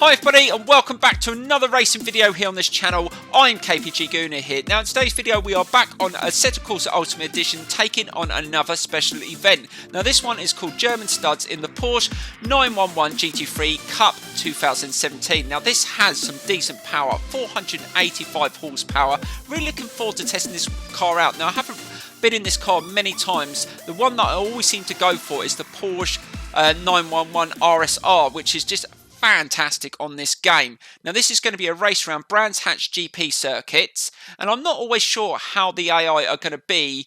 Hi everybody and welcome back to another racing video here on this channel. I'm KPG-GOONER here. Now in today's video we are back on Assetto Corsa Ultimate Edition taking on another special event. Now this one is called German Studs in the Porsche 911 GT3 Cup 2017. Now this has some decent power, 485 horsepower. Really looking forward to testing this car out. Now I haven't been in this car many times. The one that I always seem to go for is the Porsche 911 RSR, which is just fantastic on this game. Now this is going to be a race around Brands Hatch GP circuits, and I'm not always sure how the AI are going to be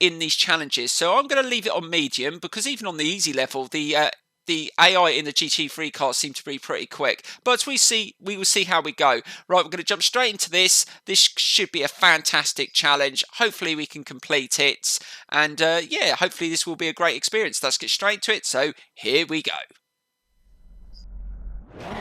in these challenges, so I'm going to leave it on medium, because even on the easy level the AI in the GT3 cars seem to be pretty quick. But we will see how we go. Right, we're going to jump straight into this. This should be a fantastic challenge. Hopefully we can complete it, and yeah, hopefully this will be a great experience. Let's get straight to it. So here we go.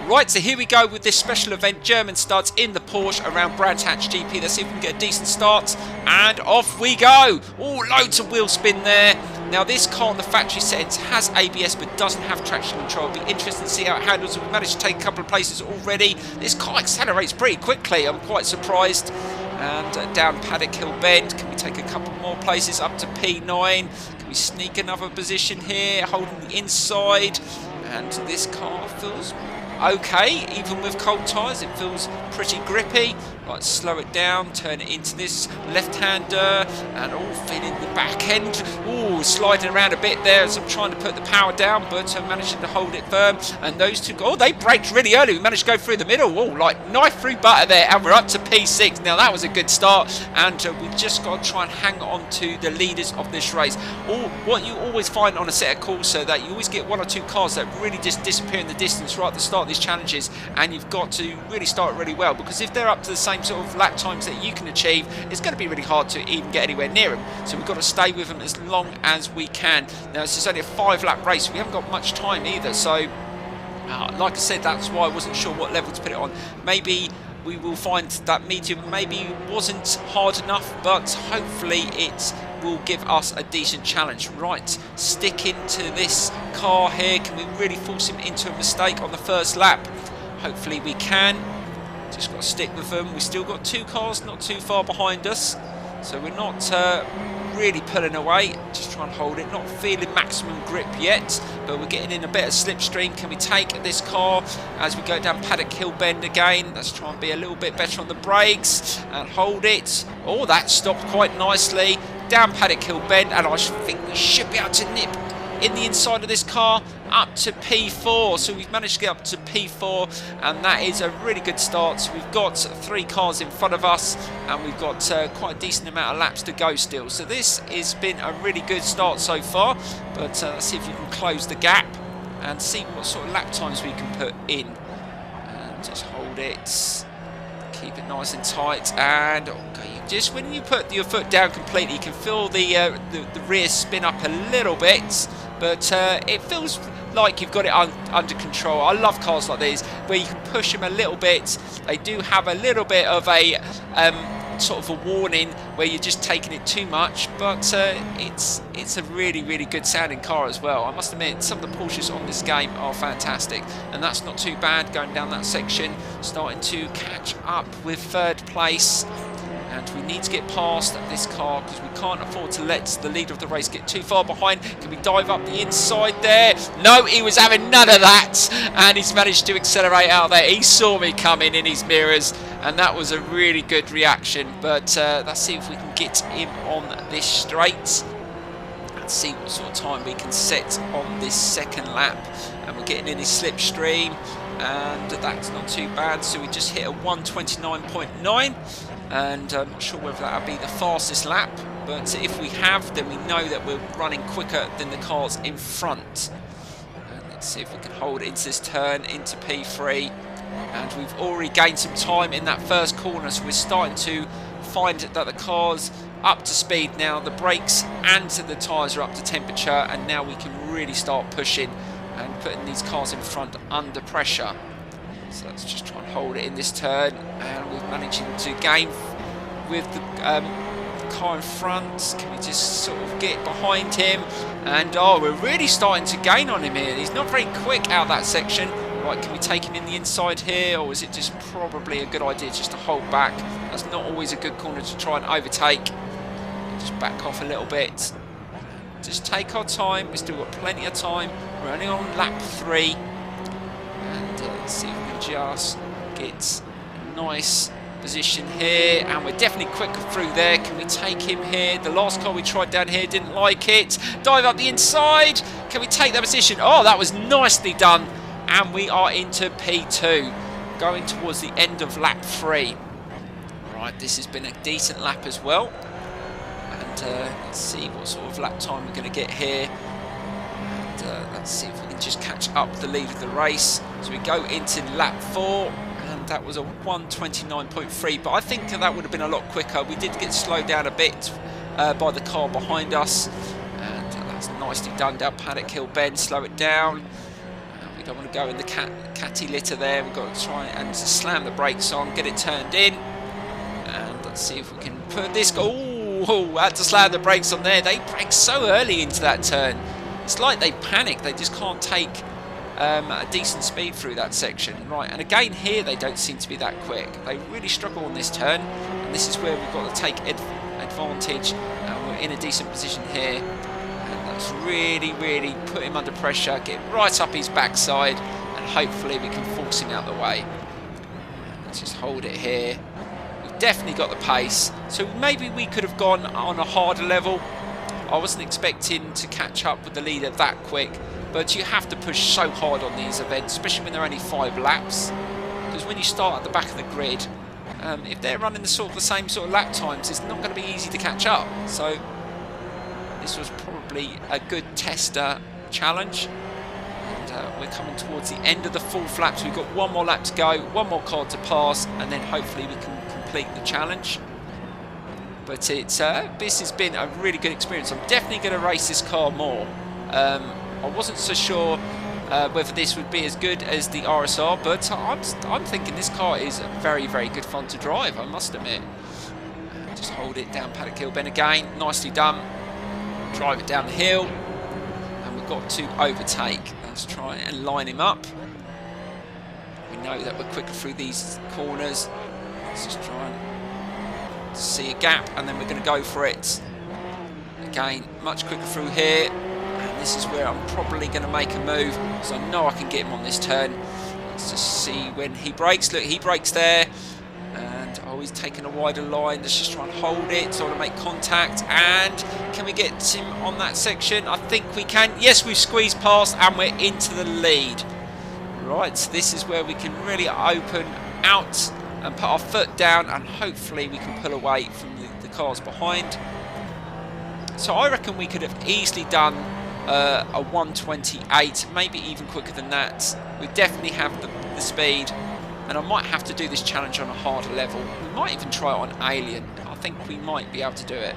Right, so here we go with this special event, German Studs in the Porsche around Brands Hatch GP. Let's see if we can get a decent start, and off we go. Oh, loads of wheel spin there. Now this car on the factory settings has ABS but doesn't have traction control. It'll be interesting to see how it handles. We've managed to take a couple of places already. This car accelerates pretty quickly, I'm quite surprised. And down Paddock Hill Bend, can we take a couple more places up to P9? Can we sneak another position here, holding the inside? And this car feels okay, even with cold tyres, it feels pretty grippy. Right, slow it down, turn it into this left-hander, and all feeling the back end. Oh, sliding around a bit there as I'm trying to put the power down, but I'm managing to hold it firm. And those two, oh, they braked really early. We managed to go through the middle. Oh, like knife through butter there, and we're up to P6. Now that was a good start, and we've just got to try and hang on to the leaders of this race. What you always find on Assetto Corsa, that you always get one or two cars that really just disappear in the distance right at the start of these challenges, and you've got to really start really well, because if they're up to the same sort of lap times that you can achieve, it's going to be really hard to even get anywhere near them. So we've got to stay with them as long as we can. Now this is only a 5-lap race, we haven't got much time either, so like I said, that's why I wasn't sure what level to put it on. Maybe we will find that medium maybe wasn't hard enough, but hopefully it will give us a decent challenge. Right, stick into this car here. Can we really force him into a mistake on the first lap? Hopefully we can. Just got to stick with them. We still got two cars not too far behind us, so we're not really pulling away. Just trying to hold it. Not feeling maximum grip yet, but we're getting in a bit of slipstream. Can we take this car as we go down Paddock Hill Bend again? Let's try and be a little bit better on the brakes and hold it. Oh, that stopped quite nicely. Down Paddock Hill Bend, and I think we should be able to nip in the inside of this car up to P4. So we've managed to get up to P4, and that is a really good start. So we've got 3 cars in front of us, and we've got quite a decent amount of laps to go still. So this has been a really good start so far, but let's see if we can close the gap and see what sort of lap times we can put in. And just hold it, keep it nice and tight, and okay, just when you put your foot down completely, you can feel the rear spin up a little bit, but it feels like you've got it under control. I love cars like these where you can push them a little bit. They do have a little bit of a sort of a warning where you're just taking it too much, but it's a really good sounding car as well. I must admit, some of the Porsches on this game are fantastic, and that's not too bad going down that section. Starting to catch up with 3rd place, and we need to get past this car because we can't afford to let the leader of the race get too far behind. Can we dive up the inside there? No, he was having none of that, and he's managed to accelerate out there. He saw me coming in his mirrors, and that was a really good reaction. But let's see if we can get him on this straight and see what sort of time we can set on this 2nd lap. And we're getting in his slipstream, and that's not too bad. So we just hit a 129.9, and I'm not sure whether that'll be the fastest lap, but if we have, then we know that we're running quicker than the cars in front. And let's see if we can hold it into this turn into P3, and we've already gained some time in that first corner, so we're starting to find that the car's up to speed now. The brakes and the tyres are up to temperature, and now we can really start pushing and putting these cars in front under pressure. So let's just try and hold it in this turn, and we're managing to gain with the car in front. Can we just sort of get behind him? And oh, we're really starting to gain on him here. He's not very quick out that section. Right, can we take him in the inside here, or is it just probably a good idea just to hold back? That's not always a good corner to try and overtake. Just back off a little bit. Just take our time. We've still got plenty of time. We're only on lap 3. And let's see if we can just get a nice position here. And we're definitely quicker through there. Can we take him here? The last car we tried down here didn't like it. Dive up the inside. Can we take that position? Oh, that was nicely done. And we are into P2. Going towards the end of lap 3. Right, this has been a decent lap as well. Let's see what sort of lap time we're going to get here. And let's see if we can just catch up the lead of the race. So we go into lap 4, and that was a 1:29.3. But I think that would have been a lot quicker. We did get slowed down a bit by the car behind us. And that's nicely done down Paddock Hill Bend. Slow it down. We don't want to go in the catty litter there. We've got to try and slam the brakes on, get it turned in. And let's see if we can put this... Oh, had to slam the brakes on there. They braked so early into that turn. It's like they panic. They just can't take a decent speed through that section. Right, and again here they don't seem to be that quick. They really struggle on this turn. And this is where we've got to take advantage. We're in a decent position here. And let's really, really put him under pressure. Get right up his backside. And hopefully we can force him out the way. Let's just hold it here. Definitely got the pace, so maybe we could have gone on a harder level. I wasn't expecting to catch up with the leader that quick, but you have to push so hard on these events, especially when they're only 5 laps, because when you start at the back of the grid, if they're running the same sort of lap times, it's not going to be easy to catch up. So this was probably a good tester challenge. We're coming towards the end of the 4th lap, so we've got 1 more lap to go, 1 more car to pass, and then hopefully we can complete the challenge. But this has been a really good experience. I'm definitely going to race this car more. I wasn't so sure whether this would be as good as the RSR, but I'm thinking this car is very, very good fun to drive, I must admit. Just hold it down Paddock Hill Bend again, nicely done. Drive it down the hill, and we've got to overtake. Let's try and line him up. We know that we're quicker through these corners. Let's just try and see a gap, and then we're going to go for it. Again, much quicker through here. And this is where I'm probably going to make a move, so I know I can get him on this turn. Let's just see when he brakes. Look, he brakes there. And oh, he's taking a wider line. Let's just try and hold it so I want to make contact. And can we get him on that section? I think we can. Yes, we've squeezed past and we're into the lead. Right, so this is where we can really open out and put our foot down, and hopefully we can pull away from the cars behind. So I reckon we could have easily done a 1:28, maybe even quicker than that. We definitely have the speed. And I might have to do this challenge on a harder level. We might even try it on Alien. I think we might be able to do it.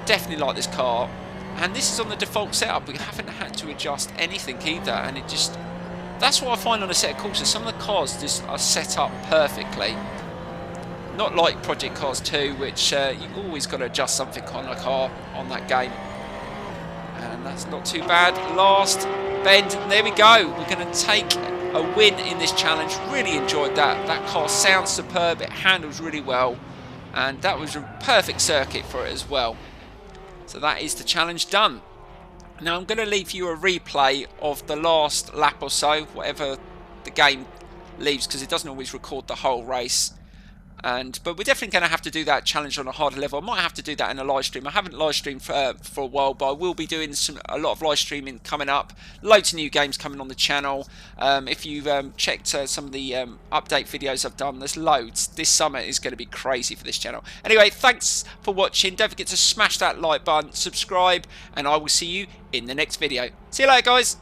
Definitely like this car. And this is on the default setup. We haven't had to adjust anything either. And it just... That's what I find on Assetto Corsa. Some of the cars just are set up perfectly. Not like Project Cars 2, which you've always got to adjust something on a car on that game. And that's not too bad. Last bend. There we go. We're going to take a win in this challenge. Really enjoyed that. That car sounds superb. It handles really well, and that was a perfect circuit for it as well. So that is the challenge done. Now I'm going to leave you a replay of the last lap or so, whatever the game leaves, because it doesn't always record the whole race. But we're definitely going to have to do that challenge on a harder level. I might have to do that in a live stream. I haven't live streamed for a while, but I will be doing a lot of live streaming coming up. Loads of new games coming on the channel. If you've checked some of the update videos I've done, there's loads. This summer is going to be crazy for this channel. Anyway, thanks for watching. Don't forget to smash that like button, subscribe, and I will see you in the next video. See you later, guys.